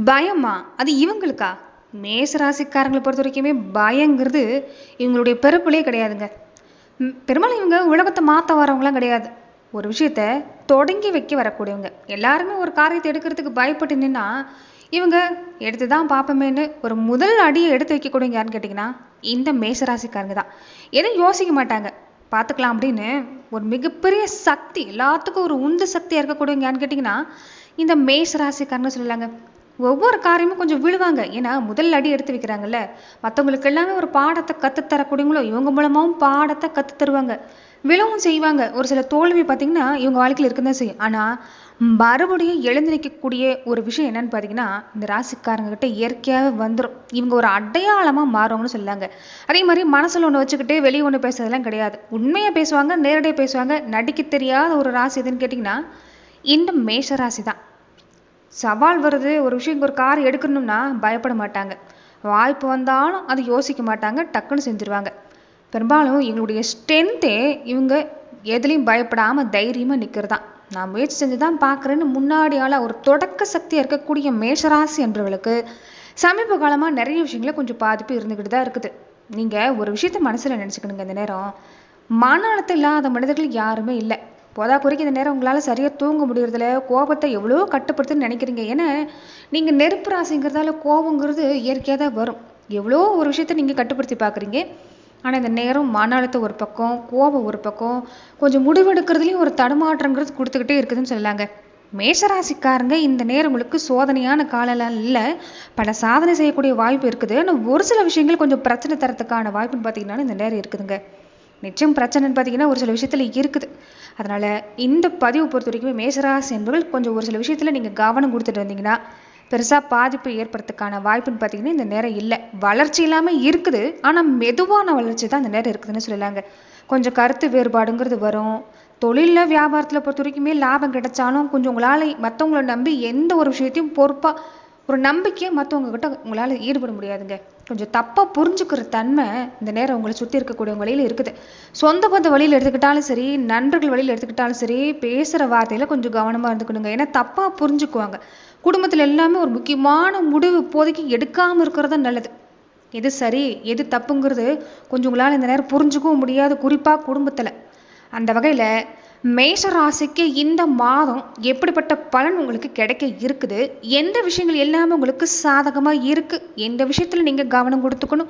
பயமா? அது இவங்களுக்கா? மேஷ ராசிக்காரங்கள பொறுத்தவரைக்குமே பயங்கிறது இவங்களுடைய பிறப்பிலே கிடையாதுங்க. பெரும்பாலும் இவங்க உலகத்த மாத்த வரவங்கலாம் கிடையாது. ஒரு விஷயத்த தொடங்கி வைக்க வரக்கூடியவங்க. எல்லாருமே ஒரு காரியத்த எடுக்கிறதுக்கு பயப்பட்டு நின்னா, இவங்க எடுத்து தான் பார்ப்போமேன்னு ஒரு முதல் அடிய எடுத்து வைக்கக்கூடியவங்க யாருன்னு கேட்டிங்கன்னா, இந்த மேஷ ராசிக்காரங்க தான். எதுவும் யோசிக்க மாட்டாங்க. பார்த்துக்கலாம் அப்படின்னு ஒரு மிகப்பெரிய சக்தி, எல்லாத்துக்கும் ஒரு உந்து சக்தியா இருக்கக்கூடியவங்க யாருன்னு கேட்டிங்கன்னா, இந்த மேஷ ராசிக்காரங்கன்னு சொல்லலாங்க. ஒவ்வொரு காரியமும் கொஞ்சம் விழுவாங்க. ஏன்னா முதல் அடி எடுத்து வைக்கிறாங்கல்ல. மற்றவங்களுக்கு எல்லாமே ஒரு பாடத்தை கற்றுத்தரக்கூடியவங்களும் இவங்க மூலமாகவும் பாடத்தை கற்றுத்தருவாங்க. விழவும் செய்வாங்க. ஒரு சில தோல்வி பார்த்தீங்கன்னா இவங்க வாழ்க்கையில் இருக்க தான் செய்யும். ஆனால் மறுபடியும் எழுந்து நிற்கக்கூடிய ஒரு விஷயம் என்னன்னு பார்த்தீங்கன்னா, இந்த ராசிக்காரங்க கிட்ட இயற்கையாகவே வந்துடும். இவங்க ஒரு அடையாளமாக மாறுவாங்கன்னு சொல்லாங்க. அதே மாதிரி மனசில் ஒன்று வச்சுக்கிட்டு வெளியே ஒன்று பேசுறதெல்லாம் கிடையாது. உண்மையாக பேசுவாங்க, நேரடியாக பேசுவாங்க. நடிக்க தெரியாத ஒரு ராசி எதுன்னு கேட்டிங்கன்னா இந்த மேஷ ராசி தான். சவால் வருது, ஒரு விஷயம் ஒரு கார் எடுக்கணும்னா பயப்பட மாட்டாங்க. வாய்ப்பு வந்தாலும் அது யோசிக்க மாட்டாங்க, டக்குன்னு செஞ்சுருவாங்க. பெரும்பாலும் எங்களுடைய ஸ்ட்ரென்த்தே இவங்க எதுலேயும் பயப்படாமல் தைரியமாக நிற்கிறது தான். நான் முயற்சி செஞ்சு தான் பார்க்குறேன்னு முன்னாடியால் ஒரு தொடக்க சக்தியாக இருக்கக்கூடிய மேஷராசி என்றவர்களுக்கு சமீப காலமாக நிறைய விஷயங்கள கொஞ்சம் பாதிப்பு இருந்துக்கிட்டு தான் இருக்குது. நீங்கள் ஒரு விஷயத்த மனசில் நினச்சிக்கணுங்க. இந்த நேரம் மன அழுத்தம் இல்லாத மனிதர்கள் யாருமே இல்லை. போதாக்குறைக்கு இந்த நேரம் உங்களால் சரியாக தூங்க முடியறதில்ல. கோபத்தை எவ்வளோ கட்டுப்படுத்துன்னு நினைக்கிறீங்க. ஏன்னா நீங்கள் நெருப்பு ராசிங்கிறதால கோபங்கிறது இயற்கையாக தான் வரும். எவ்வளோ ஒரு விஷயத்த நீங்கள் கட்டுப்படுத்தி பார்க்குறீங்க. ஆனால் இந்த நேரம் மன அழுத்தம் ஒரு பக்கம், கோபம் ஒரு பக்கம், கொஞ்சம் முடிவெடுக்கிறதுலையும் ஒரு தடுமாற்றங்கிறது கொடுத்துக்கிட்டே இருக்குதுன்னு சொல்லலாங்க. மேஷராசிக்காரங்க இந்த நேரம் உங்களுக்கு சோதனையான காலம்லாம் இல்லை. பல சாதனை செய்யக்கூடிய வாய்ப்பு இருக்குது. ஆனால் ஒரு சில விஷயங்கள் கொஞ்சம் பிரச்சனை தரத்துக்கான வாய்ப்புன்னு பார்த்தீங்கன்னா இந்த நேரம் இருக்குதுங்க. நிச்சயம் பிரச்சனைன்னு பார்த்தீங்கன்னா ஒரு சில விஷயத்தில் இருக்குது. அதனால் இந்த பதிவு பொறுத்த வரைக்குமே மேஷராசி என்பவர்கள் கொஞ்சம் ஒரு சில விஷயத்தில் நீங்கள் கவனம் கொடுத்துட்டு வந்தீங்கன்னா பெருசாக பாதிப்பு ஏற்படுறதுக்கான வாய்ப்புன்னு பார்த்தீங்கன்னா இந்த நேரம் இல்லை. வளர்ச்சி இல்லாமல் இருக்குது, ஆனால் மெதுவான வளர்ச்சி தான் இந்த நேரம் இருக்குதுன்னு சொல்லலாங்க. கொஞ்சம் கருத்து வேறுபாடுங்கிறது வரும். தொழிலில் வியாபாரத்தில் பொறுத்த வரைக்குமே லாபம் கிடைச்சாலும் கொஞ்சம் உங்களால் மற்றவங்கள நம்பி எந்த ஒரு விஷயத்தையும் பொறுப்பாக ஒரு நம்பிக்கையை மற்றவங்ககிட்ட உங்களால் ஈடுபட முடியாதுங்க. கொஞ்சம் தப்பாக புரிஞ்சுக்கிற தன்மை இந்த நேரம் உங்களை சுற்றி இருக்கக்கூடிய வழியில் இருக்குது. சொந்த பந்த வழியில் எடுத்துக்கிட்டாலும் சரி, நண்பர்கள் வழியில் எடுத்துக்கிட்டாலும் சரி, பேசுகிற வார்த்தையில் கொஞ்சம் கவனமாக இருந்துக்கணுங்க. ஏன்னா தப்பாக புரிஞ்சுக்குவாங்க. குடும்பத்தில் எல்லாமே ஒரு முக்கியமான முடிவு இப்போதைக்கு எடுக்காமல் இருக்கிறது நல்லது. எது சரி எது தப்புங்கிறது கொஞ்சம் உங்களால் இந்த நேரம் புரிஞ்சுக்கவும் முடியாது, குறிப்பாக குடும்பத்தில். அந்த வகையில் மேஷ ராசிக்கு இந்த மாதம் எப்படிப்பட்ட பலன் உங்களுக்கு கிடைக்க இருக்குது, எந்த விஷயங்கள் எல்லாமே உங்களுக்கு சாதகமாக இருக்குது, எந்த விஷயத்தில் நீங்கள் கவனம் கொடுத்துக்கணும்,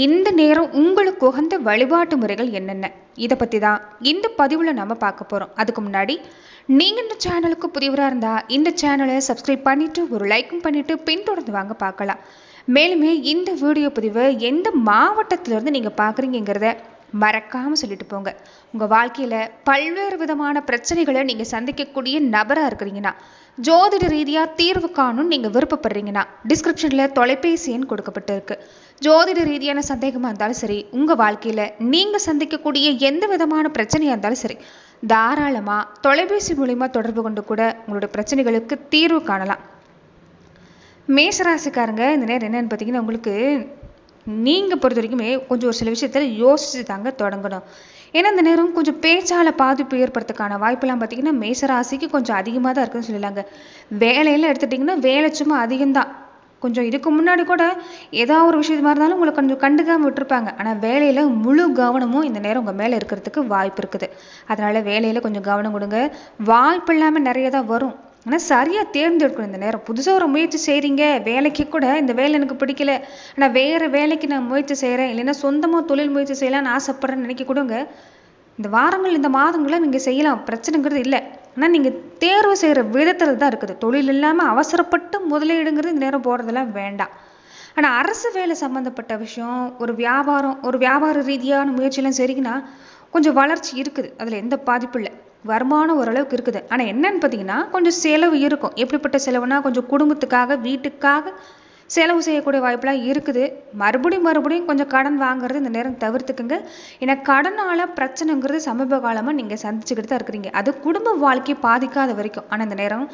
இந்த நேரம் உங்களுக்கு உகந்த வழிபாட்டு முறைகள் என்னென்ன, இதை பற்றி தான் இந்த பதிவில் நம்ம பார்க்க போகிறோம். அதுக்கு முன்னாடி நீங்கள் இந்த சேனலுக்கு புதியவராக இருந்தால் இந்த சேனலை சப்ஸ்கிரைப் பண்ணிவிட்டு ஒரு லைக்கும் பண்ணிவிட்டு பின்தொடர்ந்து வாங்க பார்க்கலாம். மேலுமே இந்த வீடியோ பதிவை எந்த மாவட்டத்திலேருந்து நீங்கள் பார்க்குறீங்கிறத மறக்காமல் சொல்லிட்டு போங்க. உங்கள் வாழ்க்கையில் பல்வேறு விதமான பிரச்சனைகளை நீங்கள் சந்திக்கக்கூடிய நபராக இருக்கிறீங்கன்னா, ஜோதிட ரீதியாக தீர்வு காணும் நீங்கள் விருப்பப்படுறீங்கன்னா டிஸ்கிரிப்ஷனில் தொலைபேசி எண் கொடுக்கப்பட்டிருக்கு. ஜோதிட ரீதியான சந்தேகமாக இருந்தாலும் சரி, உங்கள் வாழ்க்கையில் நீங்கள் சந்திக்கக்கூடிய எந்த விதமான பிரச்சனையாக இருந்தாலும் சரி, தாராளமாக தொலைபேசி மூலிமா தொடர்பு கொண்டு கூட உங்களுடைய பிரச்சனைகளுக்கு தீர்வு காணலாம். மேஷராசிக்காரங்க இந்த நேரம் என்னன்னு பார்த்தீங்கன்னா, உங்களுக்கு நீங்கள் பொறுத்த வரைக்குமே கொஞ்சம் ஒரு சில விஷயத்தில் யோசிச்சு தாங்க தொடங்கணும். ஏன்னா இந்த நேரம் கொஞ்சம் பேச்சால் பாதிப்பு ஏற்படுறதுக்கான வாய்ப்பெல்லாம் பார்த்தீங்கன்னா மேஷராசிக்கு கொஞ்சம் அதிகமாக தான் இருக்குன்னு சொல்லலாங்க. வேலையெல்லாம் எடுத்துட்டிங்கன்னா வேலை சும்மா அதிகம்தான். கொஞ்சம் இதுக்கு முன்னாடி கூட ஏதாவது ஒரு விஷயமா இருந்தாலும் உங்களை கொஞ்சம் கண்டுக்காமல் விட்டுருப்பாங்க. ஆனால் வேலையில் முழு கவனமும் இந்த நேரம் உங்கள் மேலே இருக்கிறதுக்கு வாய்ப்பு இருக்குது. அதனால் வேலையில் கொஞ்சம் கவனம் கொடுங்க. வாய்ப்பு இல்லாமல் நிறைய தான் வரும். ஆனால் சரியாக தேர்ந்தெடுக்கணும். இந்த நேரம் புதுசாக ஒரு முயற்சி செய்கிறீங்க, வேலைக்கு கூட இந்த வேலை எனக்கு பிடிக்கல, ஆனால் வேறு வேலைக்கு நான் முயற்சி செய்கிறேன், இல்லைன்னா சொந்தமாக தொழில் முயற்சி செய்யலாம்னு ஆசைப்பட்றேன்னு நினைக்க கொடுங்க. இந்த வாரங்கள் இந்த மாதங்களை நீங்கள் செய்யலாம், பிரச்சனைங்கிறது இல்லை. ஆனால் நீங்கள் தேர்வு செய்கிற விதத்தில் தான் இருக்குது. தொழில் இல்லாமல் அவசரப்பட்டு முதலீடுங்கிறது இந்த நேரம் போகிறதெல்லாம் வேண்டாம். ஆனால் அரசு வேலை சம்மந்தப்பட்ட விஷயம், ஒரு வியாபார ரீதியான முயற்சியெல்லாம் சரிங்கன்னா கொஞ்சம் வளர்ச்சி இருக்குது. அதில் எந்த பாதிப்பும் இல்லை. வருமானம் ஓரளவுக்கு இருக்குது. ஆனால் என்னன்னு பார்த்தீங்கன்னா கொஞ்சம் செலவு இருக்கும். எப்படிப்பட்ட செலவுனா கொஞ்சம் குடும்பத்துக்காக வீட்டுக்காக செலவு செய்யக்கூடிய வாய்ப்பெலாம் இருக்குது. மறுபடியும் கொஞ்சம் கடன் வாங்குறது இந்த நேரம் தவிர்த்துக்குங்க. ஏன்னா கடனால் பிரச்சனைங்கிறது சமீப காலமாக நீங்கள் சந்திச்சுக்கிட்டு தான் இருக்கிறீங்க. அது குடும்ப வாழ்க்கையை பாதிக்காத வரைக்கும். ஆனால் இந்த நேரம்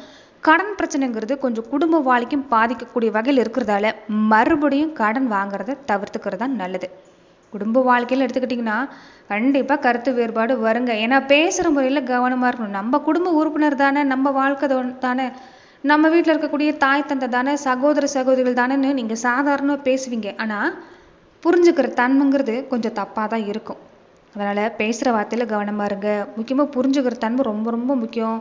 கடன் பிரச்சனைங்கிறது கொஞ்சம் குடும்ப வாழ்க்கையும் பாதிக்கக்கூடிய வகையில் இருக்கிறதால மறுபடியும் கடன் வாங்குறத தவிர்த்துக்கிறது தான் நல்லது. குடும்ப வாழ்க்கையில் எடுத்துக்கிட்டிங்கன்னா கண்டிப்பாக கருத்து வேறுபாடு வருங்க. ஏன்னா பேசுகிற முறையில் கவனமாக இருக்கணும். நம்ம குடும்ப உறுப்பினர் தானே, நம்ம வாழ்க்கை தானே, நம்ம வீட்டில் இருக்கக்கூடிய தாய் தந்தை தானே, சகோதர சகோதரிகள் தானேன்னு நீங்கள் சாதாரணமாக பேசுவீங்க. ஆனால் புரிஞ்சுக்கிற தன்மைங்கிறது கொஞ்சம் தப்பாக தான் இருக்கும். அதனால் பேசுகிற வார்த்தையில் கவனமாக இருங்க. முக்கியமாக புரிஞ்சுக்கிற தன்மை ரொம்ப ரொம்ப முக்கியம்.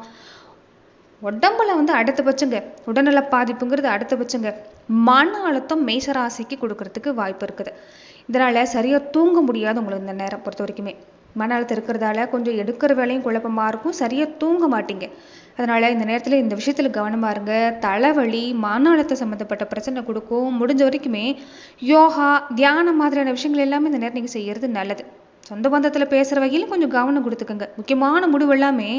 உடம்புல அடுத்த பட்சங்க, உடல்நல பாதிப்புங்கிறது அடுத்த பட்சங்க. மன அழுத்தம் மேஷராசிக்கு கொடுக்கறதுக்கு வாய்ப்பு இருக்குது. இதனால சரியா தூங்க முடியாது உங்களுக்கு இந்த நேரம் பொறுத்த வரைக்குமே. மன அழுத்தம் இருக்கிறதால கொஞ்சம் எடுக்கிற வேலையும் குழப்பமா இருக்கும், சரியா தூங்க மாட்டீங்க. அதனால இந்த நேரத்துல இந்த விஷயத்துல கவனமா இருங்க. தலைவலி, மன அழுத்தம் சம்மந்தப்பட்ட பிரச்சனை கொடுக்கும். முடிஞ்ச வரைக்குமே யோகா, தியானம் மாதிரியான விஷயங்கள் எல்லாமே இந்த நேரம் நீங்க செய்யறது நல்லது. சொந்த பந்தத்துல பேசுற வகையில கொஞ்சம் கவனம் கொடுத்துக்கோங்க. முக்கியமான முடிவு எல்லாமே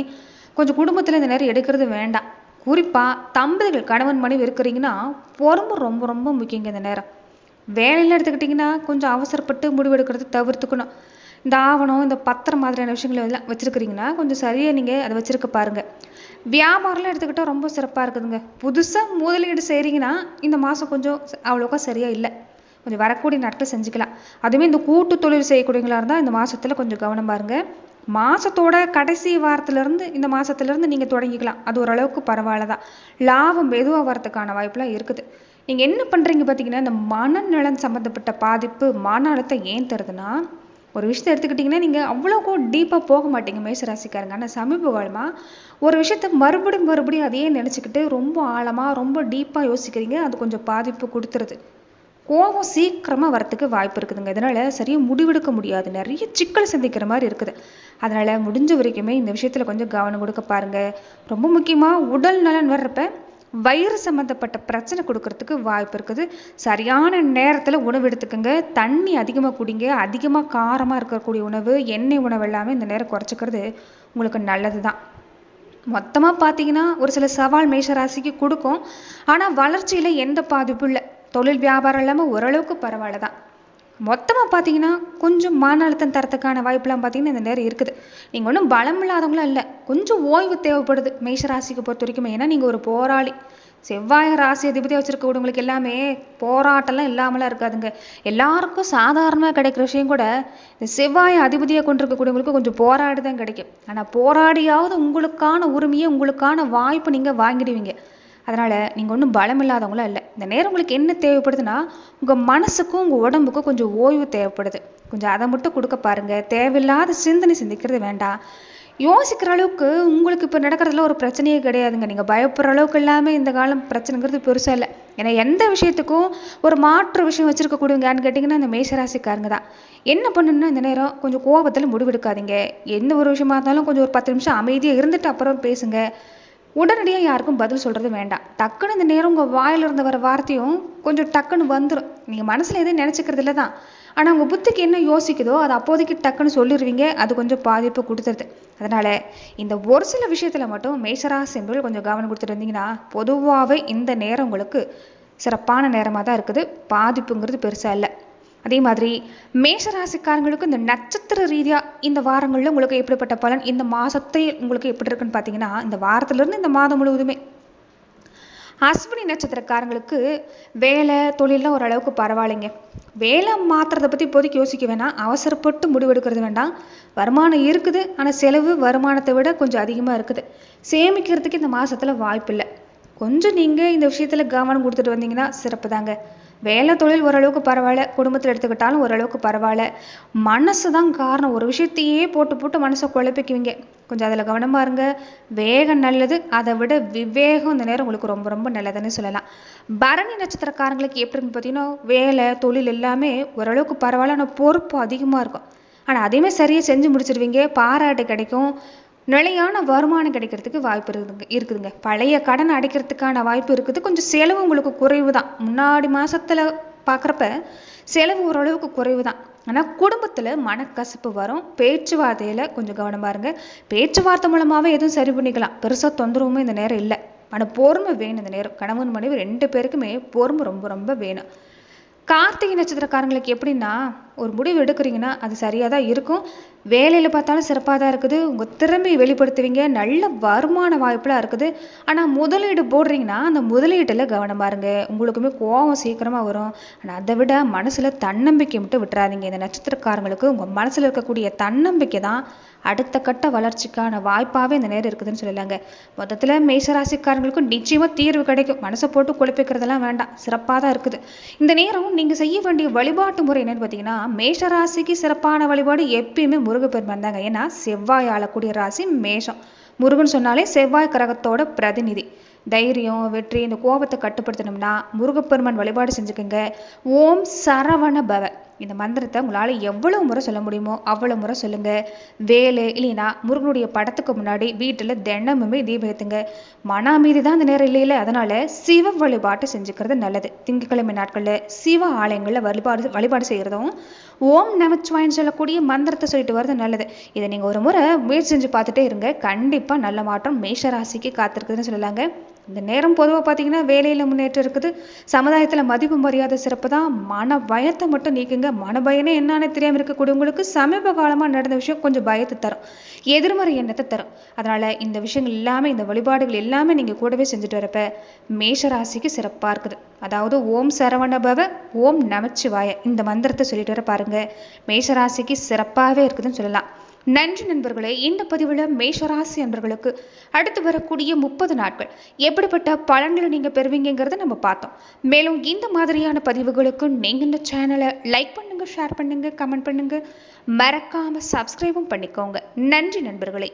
கொஞ்சம் குடும்பத்துல இந்த நேரம் எடுக்கிறது வேண்டாம். குறிப்பா தம்பதிகள், கணவன் மனைவி இருக்கிறீங்கன்னா பொறுமை ரொம்ப ரொம்ப முக்கியங்க இந்த நேரம். வேலையில எடுத்துக்கிட்டிங்கன்னா கொஞ்சம் அவசரப்பட்டு முடிவெடுக்கிறது தவிர்த்துக்கணும். இந்த ஆவணம், இந்த பத்திரம் மாதிரியான விஷயங்கள் எல்லாம் வச்சிருக்கிறீங்கன்னா கொஞ்சம் சரியா நீங்க அதை வச்சிருக்க பாருங்க. வியாபாரம்லாம் எடுத்துக்கிட்டா ரொம்ப சிறப்பா இருக்குதுங்க. புதுசா முதலீடு செய்றீங்கன்னா இந்த மாசம் கொஞ்சம் அவ்வளோக்கா சரியா இல்லை. கொஞ்சம் வரக்கூடிய நாட்கள் செஞ்சுக்கலாம். அதுவுமே இந்த கூட்டு தொழில் செய்யக்கூடியவங்களா இருந்தால் இந்த மாசத்துல கொஞ்சம் கவனமா இருங்க. மாசத்தோட கடைசி வாரத்திலிருந்து இந்த மாசத்திலிருந்து நீங்க தொடங்கிக்கலாம். அது ஓரளவுக்கு பரவாயில்லதான். லாபம் மெதுவா வரதுக்கான வாய்ப்புலாம் இருக்குது. நீங்க என்ன பண்றீங்க பார்த்தீங்கன்னா, இந்த மனநலன் சம்பந்தப்பட்ட பாதிப்பு, மன அழுத்தம் ஏன் தருதுன்னா, ஒரு விஷயத்தை எடுத்துக்கிட்டிங்கன்னா நீங்கள் அவ்வளோக்கோ டீப்பாக போக மாட்டீங்க மேஷராசிக்காரங்க. ஆனால் சமீப காலமாக ஒரு விஷயத்த மறுபடியும் மறுபடியும் அதையே நினச்சிக்கிட்டு ரொம்ப ஆழமாக ரொம்ப டீப்பாக யோசிக்கிறீங்க. அது கொஞ்சம் பாதிப்பு கொடுத்துருது. கோபம் சீக்கிரமாக வரத்துக்கு வாய்ப்பு இருக்குதுங்க. இதனால் சரியாக முடிவெடுக்க முடியாது, நிறைய சிக்கல் சந்திக்கிற மாதிரி இருக்குது. அதனால் முடிஞ்ச வரைக்குமே இந்த விஷயத்தில் கொஞ்சம் கவனம் கொடுக்க பாருங்கள். ரொம்ப முக்கியமாக உடல் நலன் வர்றப்ப வயிறு சம்மந்தப்பட்ட பிரச்சனை கொடுக்கறதுக்கு வாய்ப்பு இருக்குது. சரியான நேரத்தில் உணவு எடுத்துக்கோங்க. தண்ணி அதிகமாக குடிங்க. அதிகமாக காரமாக இருக்கக்கூடிய உணவு, எண்ணெய் உணவு எல்லாமே இந்த நேரம் குறைச்சிக்கிறது உங்களுக்கு நல்லது தான். மொத்தமாக பார்த்தீங்கன்னா ஒரு சில சவால் மேஷராசிக்கு கொடுக்கும். ஆனால் வளர்ச்சியில் எந்த பாதிப்பும் இல்லை. தொழில் வியாபாரம் இல்லாமல் ஓரளவுக்கு பரவாயில்ல தான். மொத்தமாக பார்த்தீங்கன்னா கொஞ்சம் மன அழுத்தம் தரத்துக்கான வாய்ப்புலாம் பார்த்தீங்கன்னா இந்த நேரம் இருக்குது. நீங்கள் ஒன்றும் பலம் இல்லாதவங்களாம் இல்லை, கொஞ்சம் ஓய்வு தேவைப்படுது மேஷராசிக்கு பொறுத்த வரைக்கும். ஏன்னா நீங்கள் ஒரு போராளி. செவ்வாய் ராசி அதிபதியாக வச்சிருக்கவங்களுக்கு எல்லாமே போராட்டம்லாம் இல்லாமலாம் இருக்காதுங்க. எல்லாருக்கும் சாதாரணமாக கிடைக்கிற விஷயம் கூட இந்த செவ்வாய் அதிபதியாக கொண்டிருக்கக்கூடியவங்களுக்கு கொஞ்சம் போராடி தான் கிடைக்கும். ஆனால் போராடியாவது உங்களுக்கான உரிமையை, உங்களுக்கான வாய்ப்பு நீங்கள் வாங்கிடுவீங்க. அதனால் நீங்கள் ஒன்றும் பலம் இல்லாதவங்களாம் இல்லை. இந்த நேரம் உங்களுக்கு என்ன தேவைப்படுதுன்னா, உங்கள் மனசுக்கும் உங்கள் உடம்புக்கும் கொஞ்சம் ஓய்வு தேவைப்படுது. கொஞ்சம் அதை மட்டும் கொடுக்க பாருங்கள். தேவையில்லாத சிந்தனை சிந்திக்கிறது வேண்டாம். யோசிக்கிற அளவுக்கு உங்களுக்கு இப்போ நடக்கிறதுல ஒரு பிரச்சனையே கிடையாதுங்க. நீங்கள் பயப்படுற அளவுக்கு எல்லாமே இந்த காலம் பிரச்சனைங்கிறது பெருசாக இல்லை. ஏன்னா எந்த விஷயத்துக்கும் ஒரு மாற்று விஷயம் வச்சுருக்கக்கூடியவங்கன்னு கேட்டிங்கன்னா இந்த மேஷராசிக்காரங்க தான். என்ன பண்ணணும்னா இந்த நேரம் கொஞ்சம் கோபத்தில் முடிவெடுக்காதீங்க. எந்த ஒரு விஷயமா இருந்தாலும் கொஞ்சம் ஒரு 10 நிமிஷம் அமைதியாக இருந்துட்டு அப்புறம் பேசுங்க. உடனடியாக யாருக்கும் பதில் சொல்கிறது வேண்டாம். டக்குன்னு இந்த நேரம் உங்கள் வாயிலிருந்து வர வார்த்தையும் கொஞ்சம் டக்குன்னு வந்துடும். நீங்கள் மனசில் எதுவும் நினச்சிக்கிறது இல்லை தான். ஆனால் உங்கள் புத்திக்கு என்ன யோசிக்குதோ அதை அப்போதைக்கு டக்குன்னு சொல்லிடுவீங்க. அது கொஞ்சம் பாதிப்பு கொடுத்துருது. அதனால் இந்த ஒரு சில விஷயத்தில் மட்டும் மேஷராசி என்பவர்கள் கொஞ்சம் கவனம் கொடுத்துட்டு இருந்தீங்கன்னா பொதுவாகவே இந்த நேரம் உங்களுக்கு சிறப்பான நேரமாக தான் இருக்குது. பாதிப்புங்கிறது பெருசாக இல்லை. அதே மாதிரி மேஷராசிக்காரங்களுக்கு இந்த நட்சத்திர ரீதியாக இந்த வாரங்களில் உங்களுக்கு எப்படிப்பட்ட பலன், இந்த மாதத்தை உங்களுக்கு எப்படி இருக்குன்னு பார்த்தீங்கன்னா, இந்த வாரத்திலிருந்து இந்த மாதம் முழுவதுமே அஸ்வினி நட்சத்திரக்காரங்களுக்கு வேலை தொழிலாம் ஓரளவுக்கு பரவாயில்லைங்க. வேலை மாற்றுறதை பற்றி இப்போதைக்கு யோசிக்க வேணாம். அவசரப்பட்டு முடிவெடுக்கிறது வேண்டாம். வருமானம் இருக்குது, ஆனால் செலவு வருமானத்தை விட கொஞ்சம் அதிகமாக இருக்குது. சேமிக்கிறதுக்கு இந்த மாதத்தில் வாய்ப்பு இல்லை. கொஞ்சம் நீங்கள் இந்த விஷயத்தில் கவனம் கொடுத்துட்டு வந்தீங்கன்னா சிறப்பு தாங்க. வேலை தொழில் ஓரளவுக்கு பரவாயில்ல, குடும்பத்தில் எடுத்துக்கிட்டாலும் ஓரளவுக்கு பரவாயில்ல. மனசு தான் காரணம். ஒரு விஷயத்தையே போட்டு போட்டு மனசை குழப்பிக்குவீங்க. கொஞ்சம் அதில் கவனமாக இருங்க. வேகம் நல்லது, அதை விட விவேகம் இந்த நேரம் உங்களுக்கு ரொம்ப ரொம்ப நல்லதுன்னு சொல்லலாம். பரணி நட்சத்திரக்காரங்களுக்கு எப்படின்னு பார்த்தீங்கன்னா வேலை தொழில் எல்லாமே ஓரளவுக்கு பரவாயில்ல, ஆனால் பொறுப்பு அதிகமாக இருக்கும். ஆனால் அதையுமே சரியாக செஞ்சு முடிச்சிருவீங்க. பாராட்டு கிடைக்கும். நிலையான வருமானம் கிடைக்கிறதுக்கு வாய்ப்பு இருக்குதுங்க. பழைய கடன் அடைக்கிறதுக்கான வாய்ப்பு இருக்குது. கொஞ்சம் செலவு உங்களுக்கு குறைவு தான். முன்னாடி மாசத்துல பார்க்குறப்ப செலவு ஓரளவுக்கு குறைவு தான். ஆனால் குடும்பத்தில் மனக்கசப்பு வரும். பேச்சுவார்த்தையில் கொஞ்சம் கவனமாக இருங்க. பேச்சுவார்த்தை மூலமாகவே எதுவும் சரி பண்ணிக்கலாம். பெருசாக தொந்தரவுமே இந்த நேரம் இல்லை. ஆனால் பொறுமை வேணும் இந்த நேரம். கணவன் மனைவி 2 பேருக்குமே பொறுமை ரொம்ப ரொம்ப வேணும். கார்த்திகை நட்சத்திரக்காரங்களுக்கு எப்படின்னா ஒரு முடிவு எடுக்கிறீங்கன்னா அது சரியாக தான் இருக்கும். வேலையில் பார்த்தாலும் சிறப்பாக தான் இருக்குது. உங்கள் திறமையை வெளிப்படுத்துவீங்க. நல்ல வருமான வாய்ப்புலாம் இருக்குது. ஆனால் முதலீடு போடுறீங்கன்னா அந்த முதலீட்டில் கவனமாக இருங்க. உங்களுக்குமே கோபம் சீக்கிரமாக வரும். ஆனால் அதை விட மனசில் தன்னம்பிக்கை மட்டும் விட்டுறாதீங்க. இந்த நட்சத்திரக்காரங்களுக்கு உங்கள் மனசில் இருக்கக்கூடிய தன்னம்பிக்கை தான் அடுத்த கட்ட வளர்ச்சிக்கான வாய்ப்பாகவே இந்த நேரம் இருக்குதுன்னு சொல்லலாங்க. மொத்தத்தில் மேஷராசிக்காரங்களுக்கும் நிச்சயமாக தீர்வு கிடைக்கும். மனசை போட்டு குழப்பிக்கிறதெல்லாம் வேண்டாம். சிறப்பாக தான் இருக்குது. இந்த நேரம் நீங்கள் செய்ய வேண்டிய வழிபாட்டு முறை என்னன்னு பார்த்தீங்கன்னா, மேஷராசிக்கு சிறப்பான வழிபாடு எப்பயுமே முருகப்பெருமான் தாங்க. ஏன்னா செவ்வாய் ஆளக்கூடிய ராசி மேஷம். முருகன் சொன்னாலே செவ்வாய் கிரகத்தோட பிரதிநிதி. தைரியம், வெற்றி, இந்த கோபத்தை கட்டுப்படுத்தணும்னா முருகப்பெருமான் வழிபாடு செஞ்சுக்கோங்க. ஓம் சரவண பவ இந்த மந்திரத்தை உங்களால் எவ்வளவு முறை சொல்ல முடியுமோ அவ்வளோ முறை சொல்லுங்க. வேலை இல்லைன்னா முருகனுடைய படத்துக்கு முன்னாடி வீட்டில் தினமுமே தீபம் ஏற்றுங்க. மன அமைதி தான் இந்த நேரம் இல்லையில, அதனால சிவ வழிபாட்டு செஞ்சுக்கிறது நல்லது. திங்கட்கிழமை நாட்களில் சிவ ஆலயங்களில் வழிபாடு செய்கிறதும் ஓம் நமச்சிவாயன்னு சொல்லக்கூடிய மந்திரத்தை சொல்லிட்டு வர்றது நல்லது. இதை நீங்கள் ஒரு முறை முயற்சி செஞ்சு பார்த்துட்டே இருங்க. கண்டிப்பாக நல்ல மாற்றம் மேஷராசிக்கு காத்திருக்குதுன்னு சொல்லலாங்க. இந்த நேரம் பொதுவாக பார்த்தீங்கன்னா வேலையில் முன்னேற்றம் இருக்குது. சமுதாயத்தில் மதிப்பு மரியாதை சிறப்பு தான். மன பயத்தை மட்டும் நீக்குங்க. மன பயனே என்னன்னு தெரியாமல் இருக்கக்கூடியவங்களுக்கு சமீப காலமாக நடந்த விஷயம் கொஞ்சம் பயத்தை தரும், எதிர்மறை எண்ணத்தை தரும். அதனால் இந்த விஷயங்கள் எல்லாமே, இந்த வழிபாடுகள் எல்லாமே நீங்கள் கூடவே செஞ்சுட்டு வரப்ப மேஷராசிக்கு சிறப்பாக இருக்குது. அதாவது ஓம் சரவண பவ, ஓம் நமச்சிவாய இந்த மந்திரத்தை சொல்லிட்டு வர பாருங்க. மேஷராசிக்கு சிறப்பாகவே இருக்குதுன்னு சொல்லலாம். நன்றி நண்பர்களே. இந்த பதிவில் மேஷராசி நண்பர்களுக்கு அடுத்து வரக்கூடிய 30 நாட்கள் எப்படிப்பட்ட பலன்களை நீங்கள் பெறுவீங்கிறத நம்ம பார்த்தோம். மேலும் இந்த மாதிரியான பதிவுகளுக்கு நீங்கள் இந்த சேனலை லைக் பண்ணுங்க, ஷேர் பண்ணுங்க, கமெண்ட் பண்ணுங்க, மறக்காம சப்ஸ்கிரைபும் பண்ணிக்கோங்க. நன்றி நண்பர்களே.